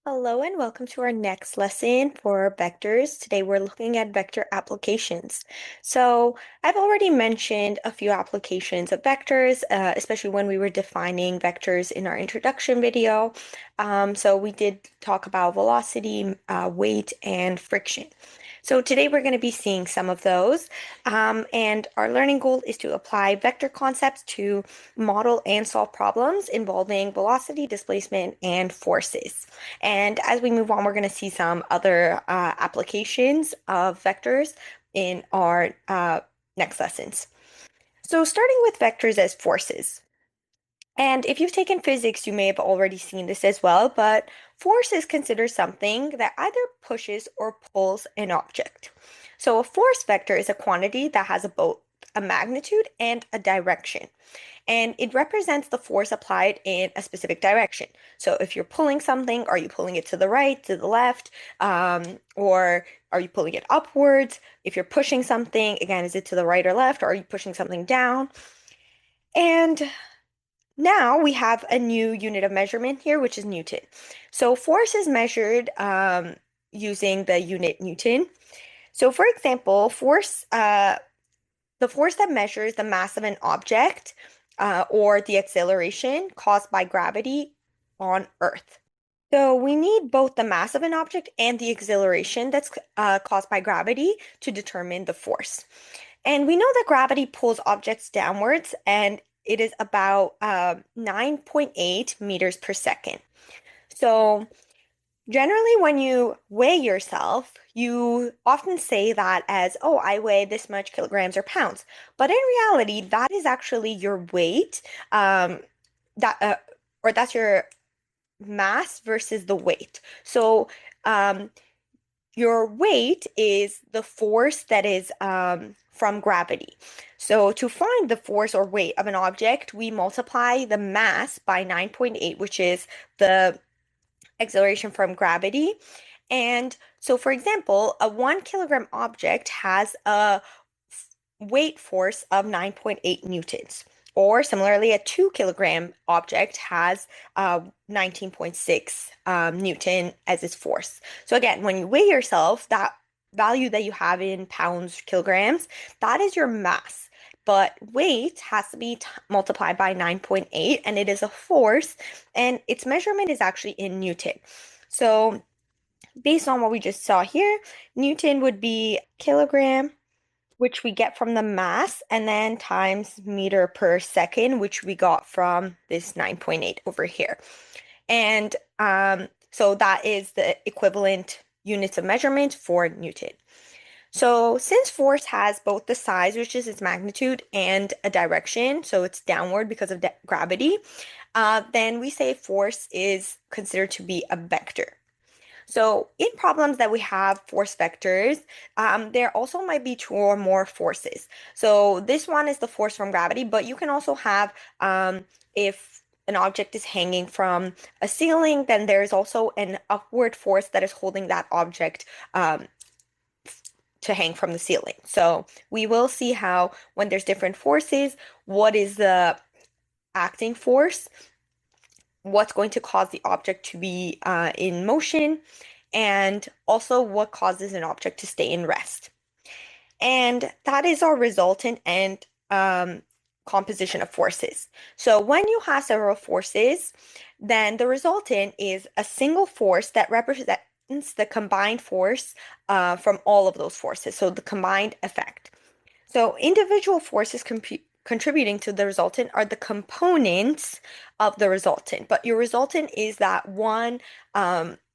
Hello and welcome to our next lesson for vectors. Today we're looking at vector applications. So I've already mentioned a few applications of vectors, especially when we were defining vectors in our introduction video. So we did talk about velocity, weight, and friction. So today we're going to be seeing some of those, and our learning goal is to apply vector concepts to model and solve problems involving velocity, displacement, and forces. And as we move on, we're going to see some other applications of vectors in our next lessons. So starting with vectors as forces. And if you've taken physics, you may have already seen this as well, but force is considered something that either pushes or pulls an object. So a force vector is a quantity that has both a magnitude and a direction. And it represents the force applied in a specific direction. So if you're pulling something, are you pulling it to the right, to the left, or are you pulling it upwards? If you're pushing something, again, is it to the right or left, or are you pushing something down? And now we have a new unit of measurement here, which is Newton. So force is measured using the unit Newton. So for example, the force that measures the mass of an object or the acceleration caused by gravity on Earth. So we need both the mass of an object and the acceleration that's caused by gravity to determine the force. And we know that gravity pulls objects downwards, and it is about 9.8 meters per second. So generally, when you weigh yourself, you often say that as, oh, I weigh this much kilograms or pounds. But in reality, that is actually your weight, that or that's your mass versus the weight. So your weight is the force that is from gravity. So to find the force or weight of an object, we multiply the mass by 9.8, which is the acceleration from gravity. And so, for example, a 1 kilogram object has a weight force of 9.8 newtons. Or similarly, a 2 kilogram object has 19.6 Newton as its force. So again, when you weigh yourself, that value that you have in pounds, kilograms, that is your mass. But weight has to be multiplied by 9.8, and it is a force, and its measurement is actually in Newton. So based on what we just saw here, Newton would be kilogram, which we get from the mass, and then times meter per second, which we got from this 9.8 over here. And so that is the equivalent units of measurement for Newton. So since force has both the size, which is its magnitude, and a direction, so it's downward because of gravity, then we say force is considered to be a vector. So in problems that we have force vectors, there also might be two or more forces. So this one is the force from gravity, but you can also have, if an object is hanging from a ceiling, then there's also an upward force that is holding that object to hang from the ceiling. So we will see how when there's different forces, what is the acting force, what's going to cause the object to be in motion, and also what causes an object to stay in rest. And that is our resultant and composition of forces. So when you have several forces, then the resultant is a single force that represents the combined force from all of those forces, so the combined effect. So individual forces contributing to the resultant are the components of the resultant, but your resultant is that one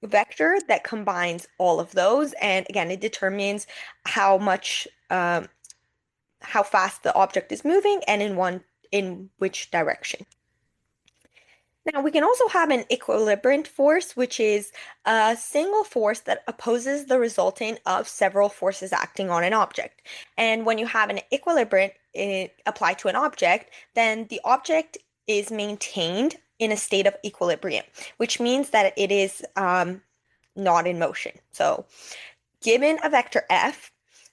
vector that combines all of those, and again, it determines how much, how fast the object is moving and in which direction. Now, we can also have an equilibrant force, which is a single force that opposes the resultant of several forces acting on an object. And when you have an equilibrant applied to an object, then the object is maintained in a state of equilibrium, which means that it is not in motion. So, given a vector F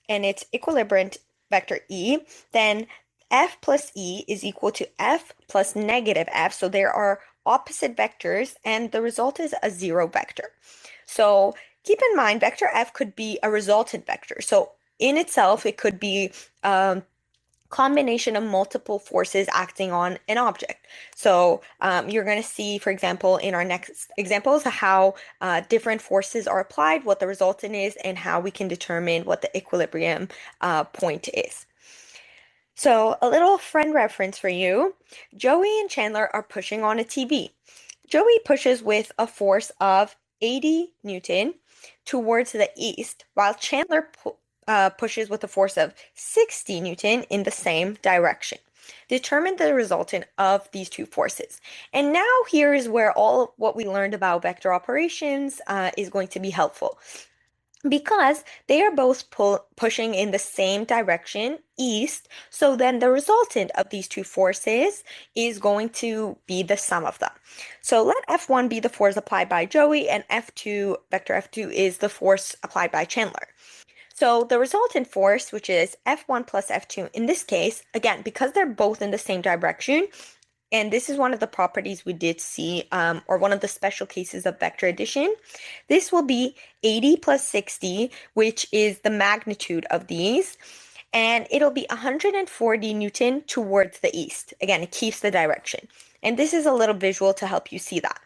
and its equilibrant vector E, then F plus E is equal to F plus negative F. So there are opposite vectors, and the result is a zero vector. So keep in mind, vector F could be a resultant vector. So in itself, it could be combination of multiple forces acting on an object. So you're going to see, for example, in our next examples, how different forces are applied, what the resultant is, and how we can determine what the equilibrium point is. So a little friend reference for you. Joey and Chandler are pushing on a TV. Joey pushes with a force of 80 Newton towards the east, while Chandler pushes with a force of 60 Newton in the same direction. Determine the resultant of these two forces. And now here is where all of what we learned about vector operations is going to be helpful. Because they are both pushing in the same direction, east, so then the resultant of these two forces is going to be the sum of them. So let F1 be the force applied by Joey, and F2, vector F2, is the force applied by Chandler. So the resultant force, which is F1 plus F2, in this case, again, because they're both in the same direction, and this is one of the properties we did see, or one of the special cases of vector addition. This will be 80 plus 60, which is the magnitude of these, and it'll be 140 Newton towards the east. Again, it keeps the direction. And this is a little visual to help you see that.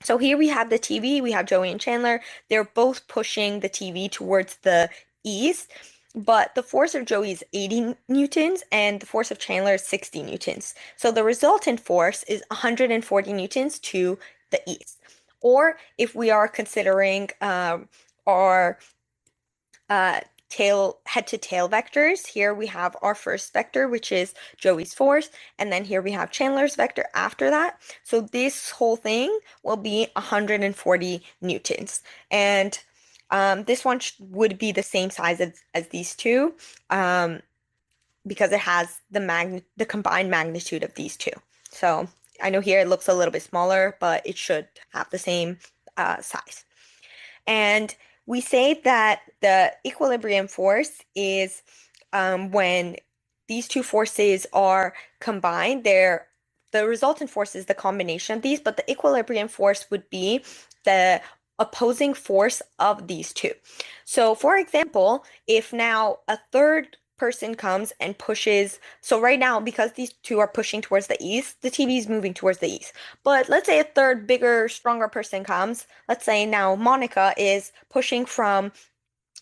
So here we have the TV, we have Joey and Chandler. They're both pushing the TV towards the east, but the force of Joey is 80 newtons and the force of Chandler is 60 newtons. So the resultant force is 140 newtons to the east. Or if we are considering our head to tail vectors, here we have our first vector, which is Joey's force, and then here we have Chandler's vector after that. So this whole thing will be 140 newtons. And this one would be the same size as these two, because it has the combined magnitude of these two. So I know here it looks a little bit smaller, but it should have the same size. And we say that the equilibrium force is when these two forces are combined, the resultant force is the combination of these, but the equilibrium force would be the opposing force of these two. So for example, if now a third person comes and pushes, so right now, because these two are pushing towards the east, the TV is moving towards the east. But let's say a third, bigger, stronger person comes. Let's say now Monica is pushing from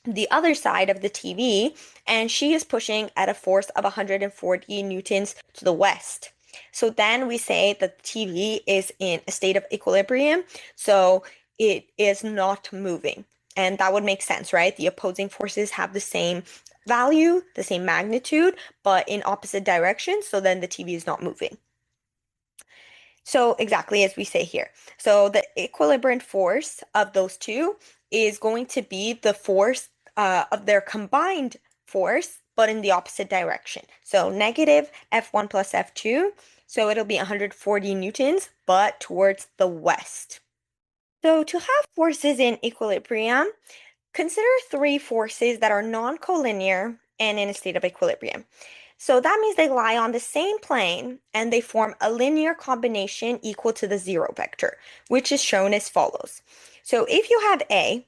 the other side of the TV, and she is pushing at a force of 140 newtons to the west. So then we say that the TV is in a state of equilibrium, so it is not moving. And that would make sense, right? The opposing forces have the same value, the same magnitude, but in opposite directions, so then the TV is not moving. So exactly as we say here. So the equilibriant force of those two is going to be the force of their combined force, but in the opposite direction. So negative F1 plus F2. So it'll be 140 newtons, but towards the west. So to have forces in equilibrium, consider three forces that are non-collinear and in a state of equilibrium. So that means they lie on the same plane and they form a linear combination equal to the zero vector, which is shown as follows. So if you have A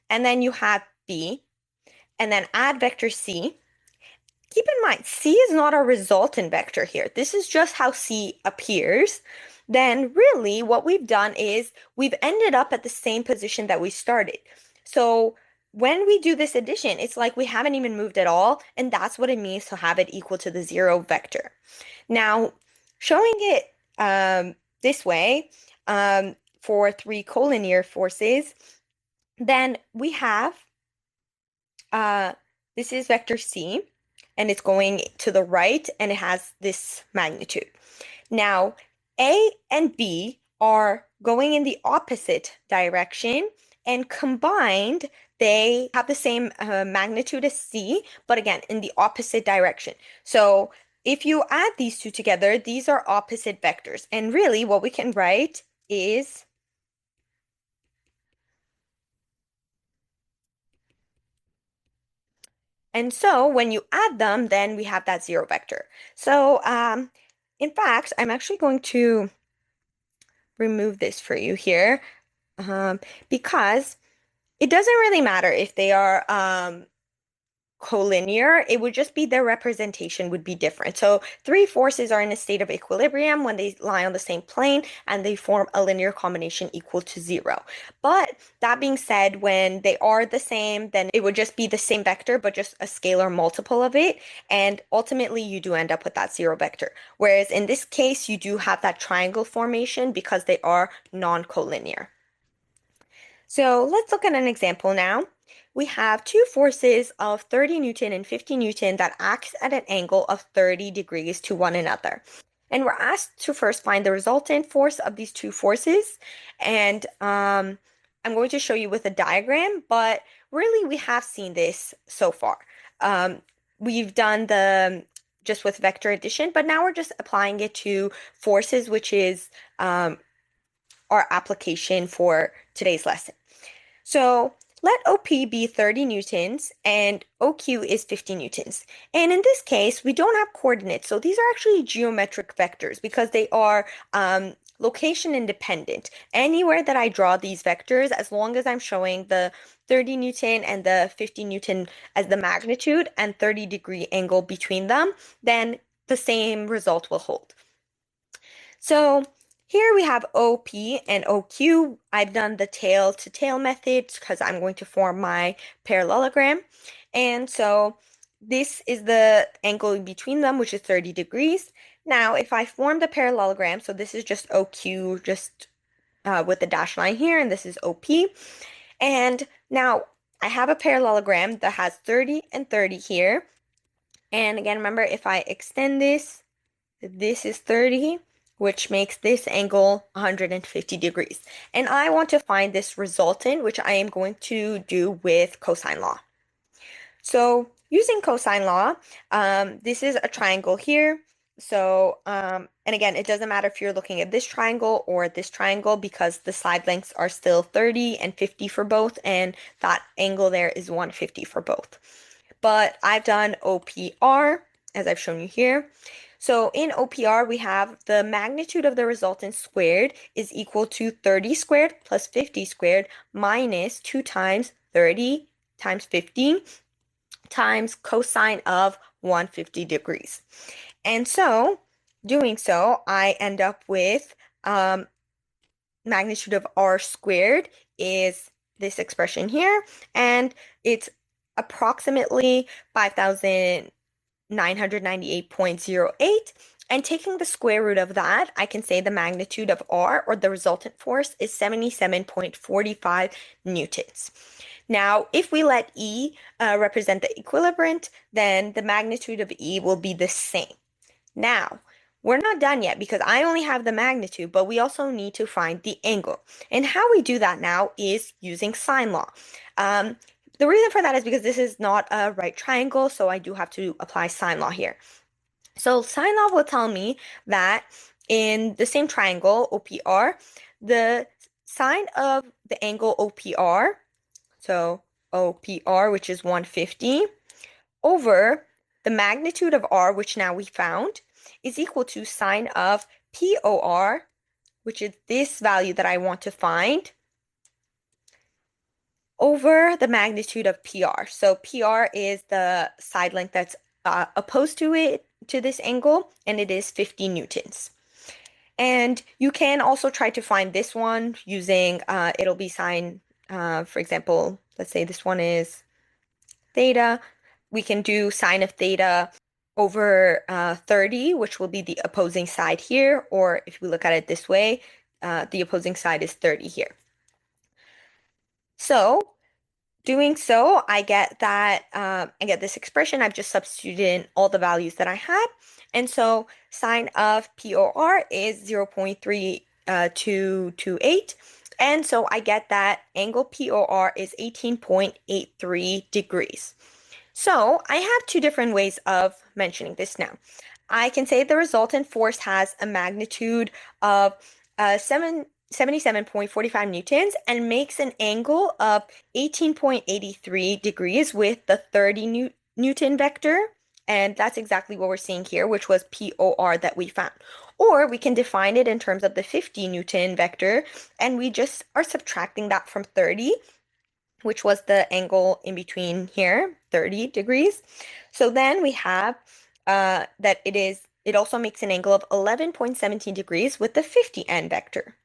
and then you have B and then add vector C, keep in mind, C is not a resultant vector here. This is just how C appears. Then really what we've done is we've ended up at the same position that we started. So when we do this addition, it's like we haven't even moved at all, and that's what it means to have it equal to the zero vector. Now, showing it this way for three collinear forces, then we have this is vector C, and it's going to the right, and it has this magnitude. Now, A and B are going in the opposite direction, and combined, they have the same magnitude as C, but again, in the opposite direction. So if you add these two together, these are opposite vectors. And really, what we can write is and so when you add them, then we have that zero vector. So in fact, I'm actually going to remove this for you here, because it doesn't really matter if they are collinear, it would just be their representation would be different. So three forces are in a state of equilibrium when they lie on the same plane and they form a linear combination equal to zero. But that being said, when they are the same, then it would just be the same vector, but just a scalar multiple of it. And ultimately, you do end up with that zero vector. Whereas in this case, you do have that triangle formation because they are non-collinear. So let's look at an example now. We have two forces of 30 Newton and 50 Newton that act at an angle of 30 degrees to one another. And we're asked to first find the resultant force of these two forces. And I'm going to show you with a diagram, but really we have seen this so far. We've done the just with vector addition, but now we're just applying it to forces, which is our application for today's lesson. So let OP be 30 newtons and OQ is 50 newtons. And in this case, we don't have coordinates. So these are actually geometric vectors because they are location independent. Anywhere that I draw these vectors, as long as I'm showing the 30 Newton and the 50 Newton as the magnitude and 30-degree angle between them, then the same result will hold. So here we have OP and OQ. I've done the tail to tail method because I'm going to form my parallelogram. And so this is the angle in between them, which is 30 degrees. Now, if I form the parallelogram, so this is just OQ, just with the dashed line here, and this is OP. And now I have a parallelogram that has 30 and 30 here. And again, remember, if I extend this, this is 30, which makes this angle 150 degrees. And I want to find this resultant, which I am going to do with cosine law. So using cosine law, this is a triangle here. So, and again, it doesn't matter if you're looking at this triangle or this triangle because the side lengths are still 30 and 50 for both, and that angle there is 150 for both. But I've done OPR, as I've shown you here. So in OPR, we have the magnitude of the resultant squared is equal to 30 squared plus 50 squared minus 2 times 30 times 50 times cosine of 150 degrees. And so, doing so, I end up with magnitude of r squared is this expression here, and it's approximately 5,998.08. And taking the square root of that, I can say the magnitude of R, or the resultant force, is 77.45 newtons. Now, if we let E represent the equilibrant, then the magnitude of E will be the same. Now, we're not done yet because I only have the magnitude, but we also need to find the angle. And how we do that now is using sine law. The reason for that is because this is not a right triangle, so I do have to apply sine law here. So sine law will tell me that in the same triangle, OPR, the sine of the angle OPR, so OPR, which is 150, over the magnitude of R, which now we found, is equal to sine of POR, which is this value that I want to find, over the magnitude of PR. So PR is the side length that's opposed to it, to this angle, and it is 50 newtons. And you can also try to find this one using, it'll be sine, for example, let's say this one is theta. We can do sine of theta over 30, which will be the opposing side here, or if we look at it this way, the opposing side is 30 here. So doing so, I get that I get this expression. I've just substituted in all the values that I had. And so sine of POR is 0.3228. And so I get that angle POR is 18.83 degrees. So I have two different ways of mentioning this now. I can say the resultant force has a magnitude of 77.45 newtons and makes an angle of 18.83 degrees with the 30 Newton vector And that's exactly what we're seeing here, which was POR that we found. Or we can define it in terms of the 50 Newton vector, and we just are subtracting that from 30, which was the angle in between here, 30 degrees. So then we have that it also makes an angle of 11.17 degrees with the 50 n vector.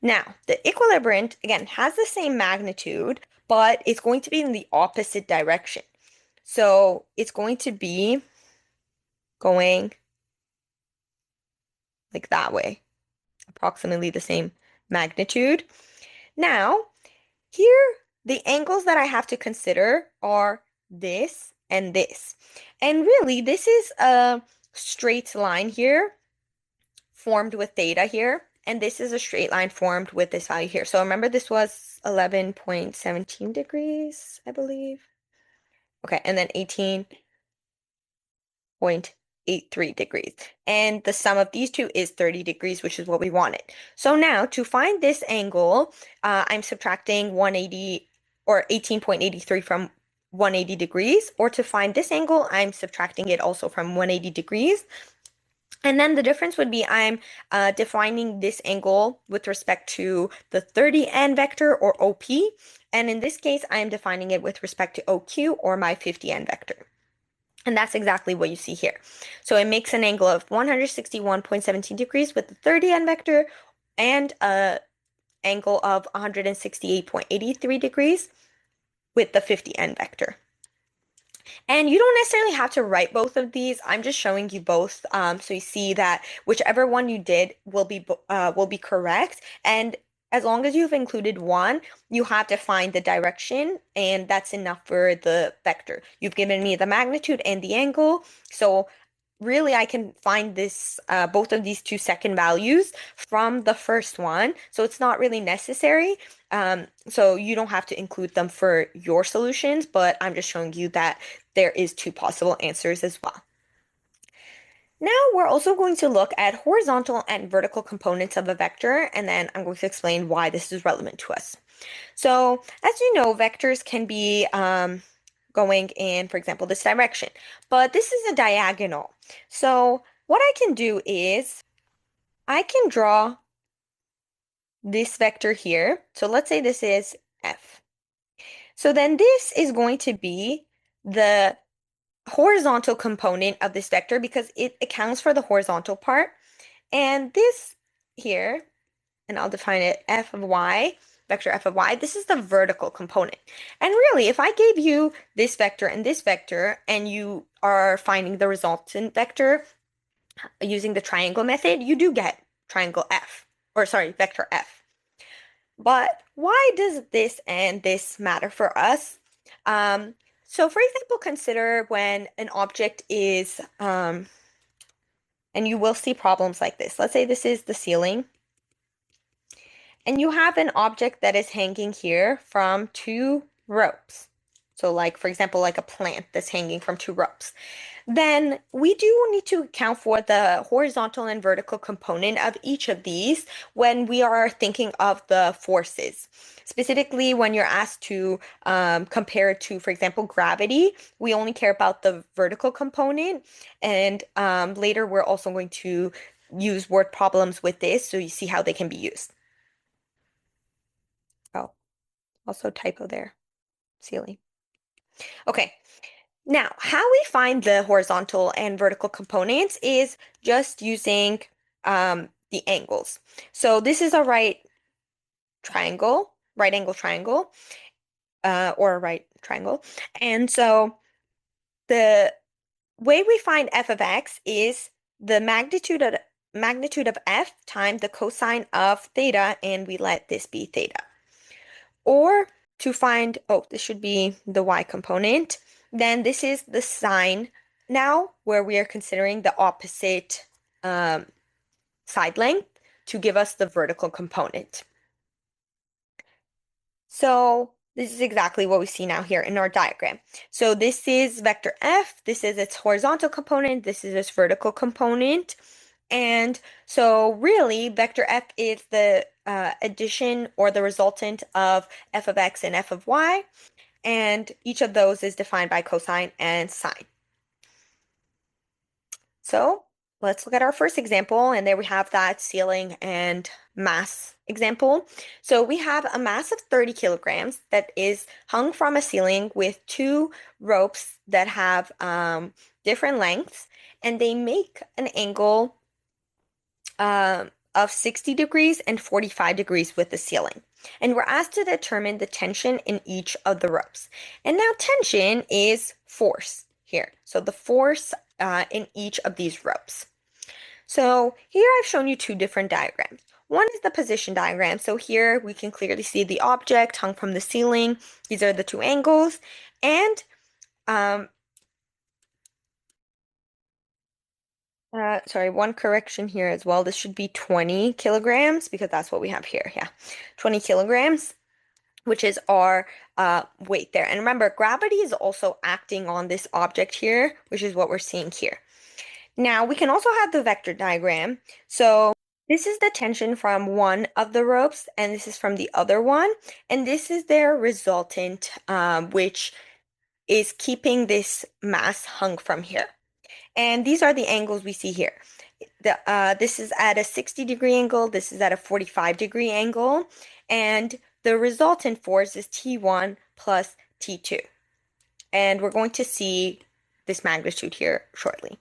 Now, the equilibrant, again, has the same magnitude, but it's going to be in the opposite direction. So it's going to be going like that way, approximately the same magnitude. Now, here, the angles that I have to consider are this and this. And really, this is a straight line here formed with theta here, and this is a straight line formed with this value here. So remember, this was 11.17 degrees, I believe. Okay, and then 18.83 degrees. And the sum of these two is 30 degrees, which is what we wanted. So now to find this angle, I'm subtracting 180 or 18.83 from 180 degrees, or to find this angle, I'm subtracting it also from 180 degrees. And then the difference would be I'm defining this angle with respect to the 30n vector or OP. And in this case, I'm defining it with respect to OQ or my 50n vector. And that's exactly what you see here. So it makes an angle of 161.17 degrees with the 30n vector and an angle of 168.83 degrees with the 50n vector. And you don't necessarily have to write both of these. I'm just showing you both, so you see that whichever one you did will be correct. And as long as you've included one, you have to find the direction, and that's enough for the vector. You've given me the magnitude and the angle, so really I can find this both of these two second values from the first one. So it's not really necessary. So you don't have to include them for your solutions, but I'm just showing you that there is two possible answers as well. Now we're also going to look at horizontal and vertical components of a vector, and then I'm going to explain why this is relevant to us. So as you know, vectors can be going in, for example, this direction, but this is a diagonal. So what I can do is I can draw this vector here. So let's say this is F. So then this is going to be the horizontal component of this vector because it accounts for the horizontal part. And this here, and I'll define it f of y, vector f of y, this is the vertical component. And really, if I gave you this vector, and you are finding the resultant vector using the triangle method, you do get triangle f, or sorry, vector f. But why does this and this matter for us? So for example, consider when an object is, and you will see problems like this. Let's say this is the ceiling, and you have an object that is hanging here from two ropes. So like, for example, like a plant that's hanging from two ropes. Then we do need to account for the horizontal and vertical component of each of these when we are thinking of the forces. Specifically, when you're asked to compare it to, for example, gravity, we only care about the vertical component. And later, we're also going to use word problems with this so you see how they can be used. Oh, also typo there, ceiling. Okay. Now, how we find the horizontal and vertical components is just using the angles. So this is a right angle triangle, or a right triangle. And so the way we find f of x is the magnitude of f times the cosine of theta, and we let this be theta. Or to find, this should be the y component. Then this is the sine now, where we are considering the opposite side length to give us the vertical component. So this is exactly what we see now here in our diagram. So this is vector f, this is its horizontal component, this is its vertical component. And so really, vector f is the addition or the resultant of f of x and f of y. And each of those is defined by cosine and sine. So let's look at our first example, and there we have that ceiling and mass example. So we have a mass of 30 kilograms that is hung from a ceiling with two ropes that have different lengths, and they make an angle of 60 degrees and 45 degrees with the ceiling. And we're asked to determine the tension in each of the ropes. And now tension is force here. So the force in each of these ropes. So here I've shown you two different diagrams. One is the position diagram. So here we can clearly see the object hung from the ceiling. These are the two angles. And um, sorry, one correction here as well. This should be 20 kilograms because that's what we have here. Yeah, 20 kilograms, which is our weight there. And remember, gravity is also acting on this object here, which is what we're seeing here. Now, we can also have the vector diagram. So this is the tension from one of the ropes, and this is from the other one. And this is their resultant, which is keeping this mass hung from here. And these are the angles we see here. This is at a 60-degree angle, this is at a 45-degree angle, and the resultant force is T1 plus T2. And we're going to see this magnitude here shortly.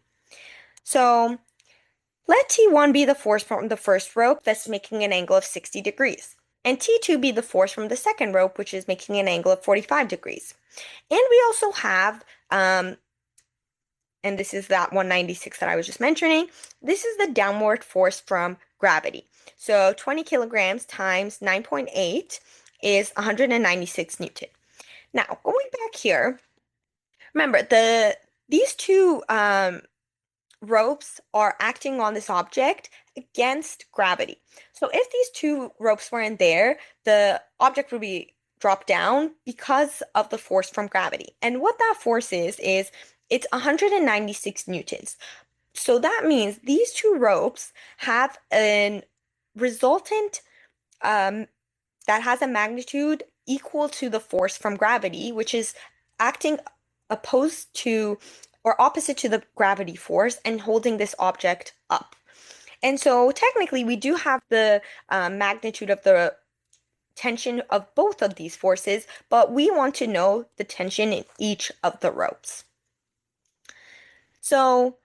So let T1 be the force from the first rope that's making an angle of 60 degrees, and T2 be the force from the second rope, which is making an angle of 45 degrees. And we also have and this is that 196 that I was just mentioning. This is the downward force from gravity. So 20 kilograms times 9.8 is 196 Newton. Now, going back here, remember these two ropes are acting on this object against gravity. So if these two ropes weren't there, the object would be dropped down because of the force from gravity. And what that force is it's 196 newtons. So that means these two ropes have a resultant that has a magnitude equal to the force from gravity, which is acting opposed to or opposite to the gravity force and holding this object up. And so technically we do have the magnitude of the tension of both of these forces, but we want to know the tension in each of the ropes. So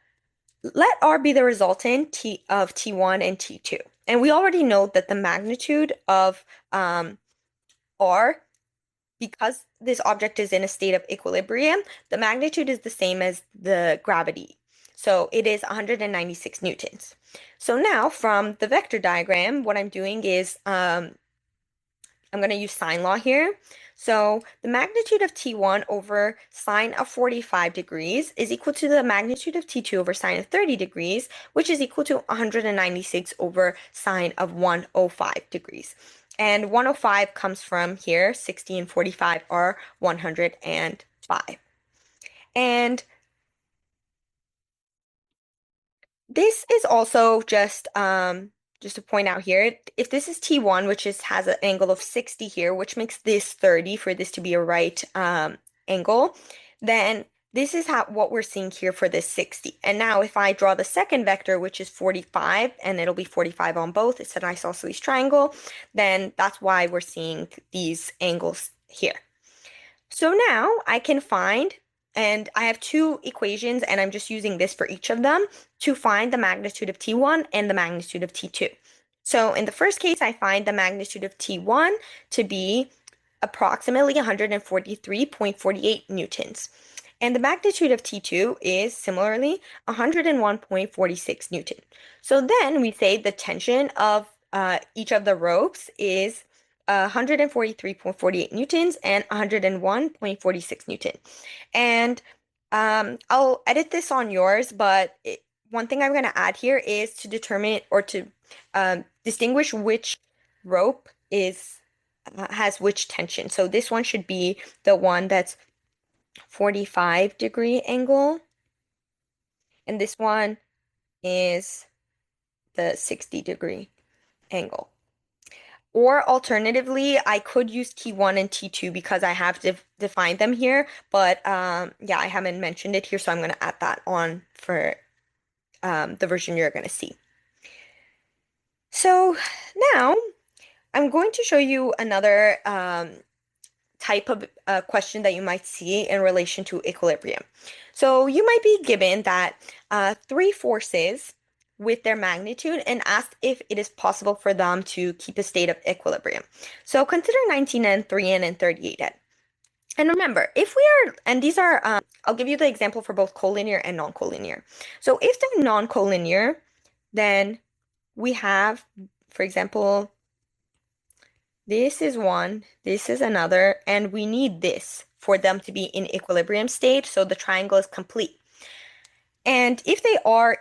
let R be the resultant of T1 and T2. And we already know that the magnitude of R, because this object is in a state of equilibrium, the magnitude is the same as the gravity. So it is 196 newtons. So now from the vector diagram, what I'm doing is I'm going to use sine law here. So the magnitude of T1 over sine of 45 degrees is equal to the magnitude of T2 over sine of 30 degrees, which is equal to 196 over sine of 105 degrees. And 105 comes from here, 60 and 45 are 105. And this is also just to point out here, if this is T1, which has an angle of 60 here, which makes this 30 for this to be a right angle, then this is what we're seeing here for this 60. And now if I draw the second vector, which is 45, and it'll be 45 on both, it's an isosceles triangle, then that's why we're seeing these angles here. So now I can find, and I have two equations, and I'm just using this for each of them to find the magnitude of T1 and the magnitude of T2. So in the first case, I find the magnitude of T1 to be approximately 143.48 newtons. And the magnitude of T2 is similarly 101.46 Newton. So then we say the tension of each of the ropes is 143.48 newtons and 101.46 Newton. And I'll edit this on yours, but one thing I'm going to add here is to determine or to distinguish which rope has which tension. So this one should be the one that's 45-degree angle, and this one is the 60-degree angle. Or alternatively, I could use T1 and T2 because I have defined them here, but yeah, I haven't mentioned it here, so I'm going to add that on for the version you're going to see. So now I'm going to show you another type of question that you might see in relation to equilibrium. So you might be given that three forces with their magnitude and asked if it is possible for them to keep a state of equilibrium. So consider 19N, 3N, and 38N. And remember, if we are, and these are, I'll give you the example for both collinear and non-collinear. So if they're non-collinear, then we have, for example, this is one, this is another, and we need this for them to be in equilibrium state, so the triangle is complete. And if they are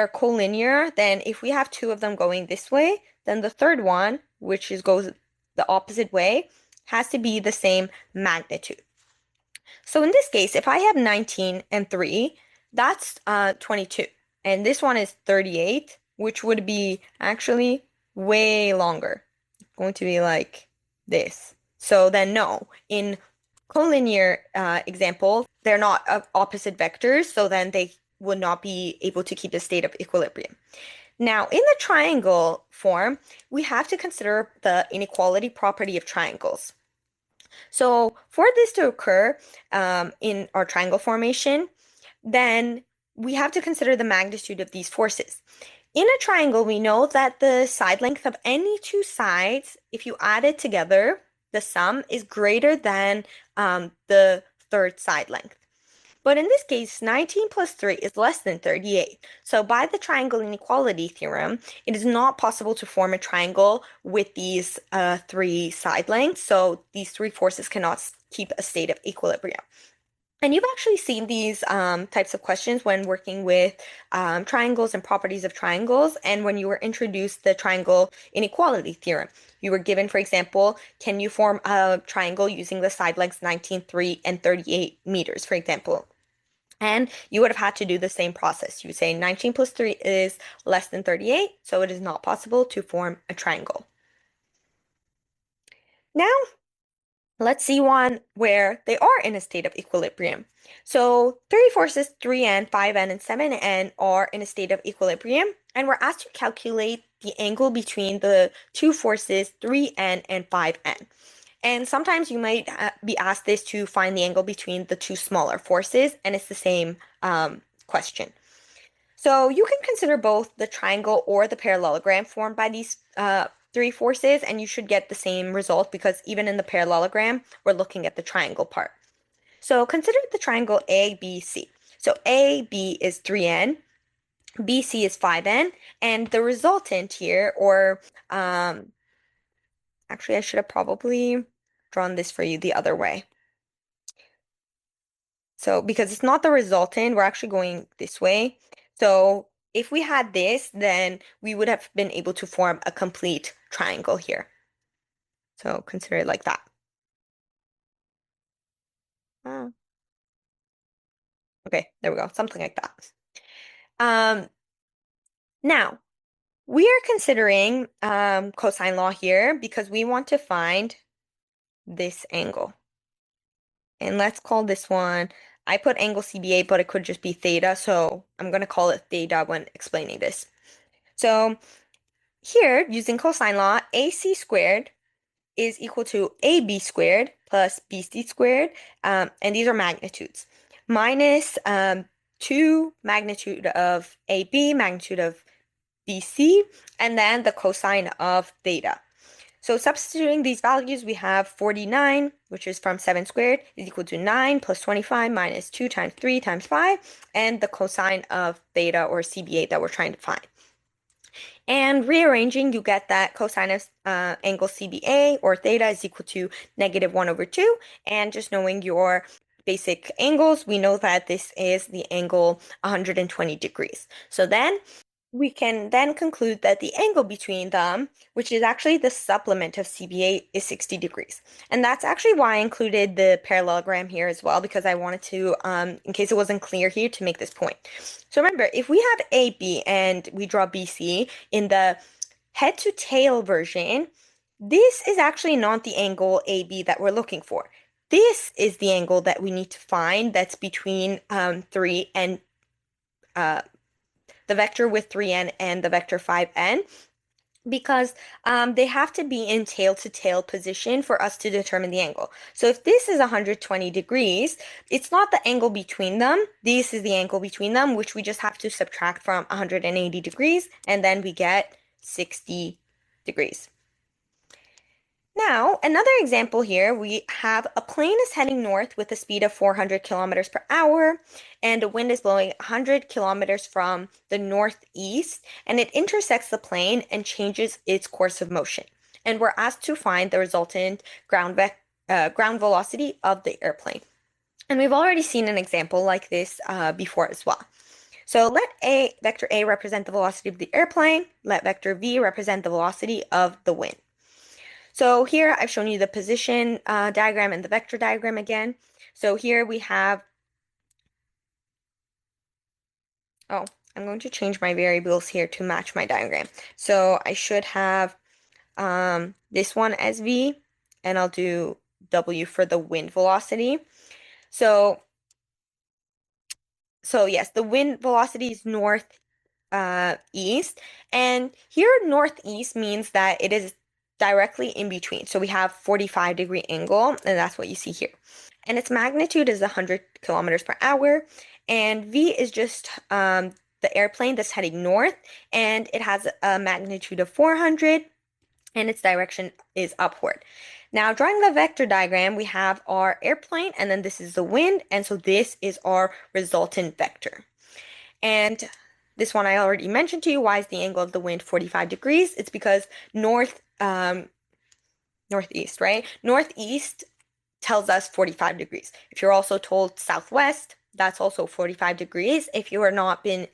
collinear, then if we have two of them going this way, then the third one, which goes the opposite way, has to be the same magnitude. So in this case, if I have 19 and 3, that's 22. And this one is 38, which would be actually way longer. Going to be like this. So then no, in collinear example, they're not opposite vectors, so then they would not be able to keep a state of equilibrium. Now, in the triangle form, we have to consider the inequality property of triangles. So for this to occur in our triangle formation, then we have to consider the magnitude of these forces. In a triangle, we know that the side length of any two sides, if you add it together, the sum is greater than the third side length. But in this case, 19 plus 3 is less than 38. So by the triangle inequality theorem, it is not possible to form a triangle with these three side lengths. So these three forces cannot keep a state of equilibrium. And you've actually seen these types of questions when working with triangles and properties of triangles, and when you were introduced the triangle inequality theorem. You were given, for example, can you form a triangle using the side lengths 19, 3, and 38 meters, for example? And you would have had to do the same process. You would say 19 plus 3 is less than 38, so it is not possible to form a triangle. Now, let's see one where they are in a state of equilibrium. So three forces, 3N, 5N, and 7N are in a state of equilibrium, and we're asked to calculate the angle between the two forces, 3N and 5N. And sometimes you might be asked this to find the angle between the two smaller forces, and it's the same question. So you can consider both the triangle or the parallelogram formed by these three forces, and you should get the same result because even in the parallelogram, we're looking at the triangle part. So consider the triangle ABC. So AB is 3N, BC is 5N, and the resultant here, or actually I should have probably drawn this for you the other way. So because it's not the resultant, we're actually going this way. So if we had this, then we would have been able to form a complete triangle here. So consider it like that. Okay, there we go, something like that. Now, we are considering cosine law here because we want to find this angle. And let's call this one, I put angle CBA, but it could just be theta, so I'm going to call it theta when explaining this. So here, using cosine law, AC squared is equal to AB squared plus BC squared, and these are magnitudes, minus 2 magnitude of AB, magnitude of BC, and then the cosine of theta. So substituting these values, we have 49, which is from 7 squared, is equal to 9 plus 25 minus 2 times 3 times 5, and the cosine of theta, or CBA, that we're trying to find. And rearranging, you get that cosine of angle CBA, or theta, is equal to -1/2. And just knowing your basic angles, we know that this is the angle 120 degrees. So then we can then conclude that the angle between them, which is actually the supplement of CBA, is 60 degrees. And that's actually why I included the parallelogram here as well, because I wanted to, in case it wasn't clear here, to make this point. So remember, if we have AB and we draw BC in the head to tail version, this is actually not the angle AB that we're looking for. This is the angle that we need to find that's between 3 and the vector with 3n and the vector 5n, because they have to be in tail-to-tail position for us to determine the angle. So if this is 120 degrees, it's not the angle between them. This is the angle between them, which we just have to subtract from 180 degrees, and then we get 60 degrees. Now, another example here, we have a plane is heading north with a speed of 400 kilometers per hour, and the wind is blowing 100 kilometers from the northeast, and it intersects the plane and changes its course of motion. And we're asked to find the resultant ground velocity of the airplane. And we've already seen an example like this before as well. So let vector A represent the velocity of the airplane, let vector V represent the velocity of the wind. So here I've shown you the position diagram and the vector diagram again. So here we have, I'm going to change my variables here to match my diagram. So I should have this one as V, and I'll do W for the wind velocity. So yes, the wind velocity is north east, and here northeast means that it is directly in between. So we have 45-degree angle, and that's what you see here. And its magnitude is 100 kilometers per hour, and V is just the airplane that's heading north, and it has a magnitude of 400, and its direction is upward. Now, drawing the vector diagram, we have our airplane, and then this is the wind, and so this is our resultant vector. And this one I already mentioned to you. Why is the angle of the wind 45 degrees? It's because northeast, right? Northeast tells us 45 degrees. If you're also told southwest, that's also 45 degrees if you have not been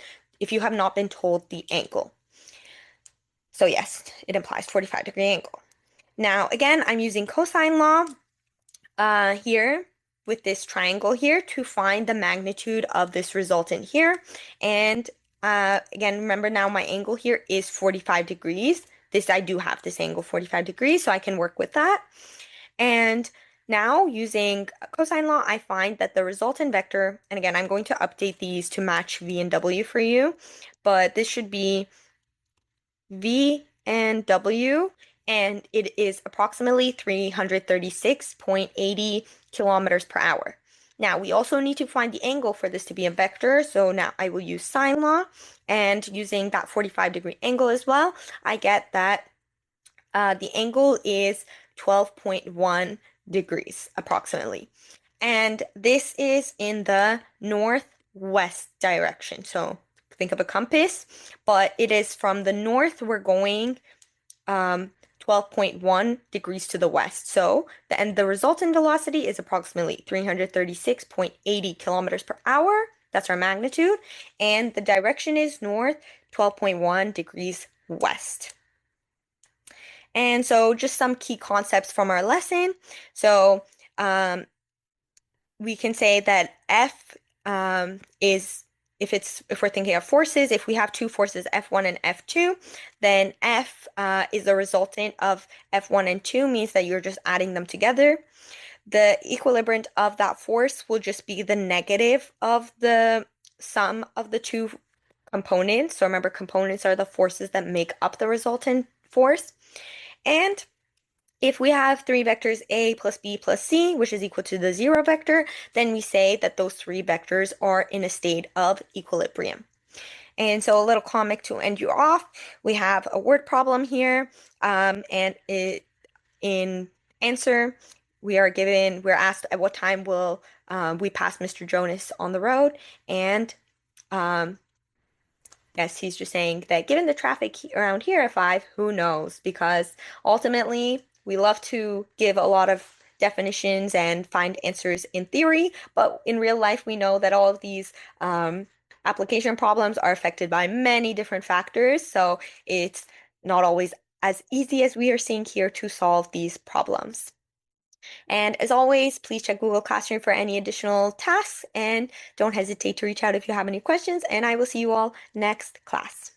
told the angle. So yes, it implies 45-degree angle. Now, again, I'm using cosine law here with this triangle here to find the magnitude of this resultant here. And again, remember now my angle here is 45 degrees. I do have this angle 45 degrees, so I can work with that. And now using cosine law, I find that the resultant vector, and again, I'm going to update these to match V and W for you, but this should be V and W, and it is approximately 336.80 kilometers per hour. Now, we also need to find the angle for this to be a vector, so now I will use sine law, and using that 45-degree angle as well, I get that the angle is 12.1 degrees approximately. And this is in the northwest direction. So think of a compass, but it is from the north, we're going 12.1 degrees to the west. So the resultant velocity is approximately 336.80 kilometers per hour. That's our magnitude. And the direction is north, 12.1 degrees west. And so just some key concepts from our lesson. So we can say that F is, if we're thinking of forces, if we have two forces, F1 and F2, then F is the resultant of F1 and 2, means that you're just adding them together. The equilibrant of that force will just be the negative of the sum of the two components. So remember, components are the forces that make up the resultant force. And if we have three vectors A plus B plus C, which is equal to the zero vector, then we say that those three vectors are in a state of equilibrium. And so a little comic to end you off, we have a word problem here, and in answer, we're asked at what time will we pass Mr. Jonas on the road, and yes, he's just saying that given the traffic around here at 5, who knows? Because ultimately, we love to give a lot of definitions and find answers in theory, but in real life, we know that all of these application problems are affected by many different factors, so it's not always as easy as we are seeing here to solve these problems. And as always, please check Google Classroom for any additional tasks, and don't hesitate to reach out if you have any questions, and I will see you all next class.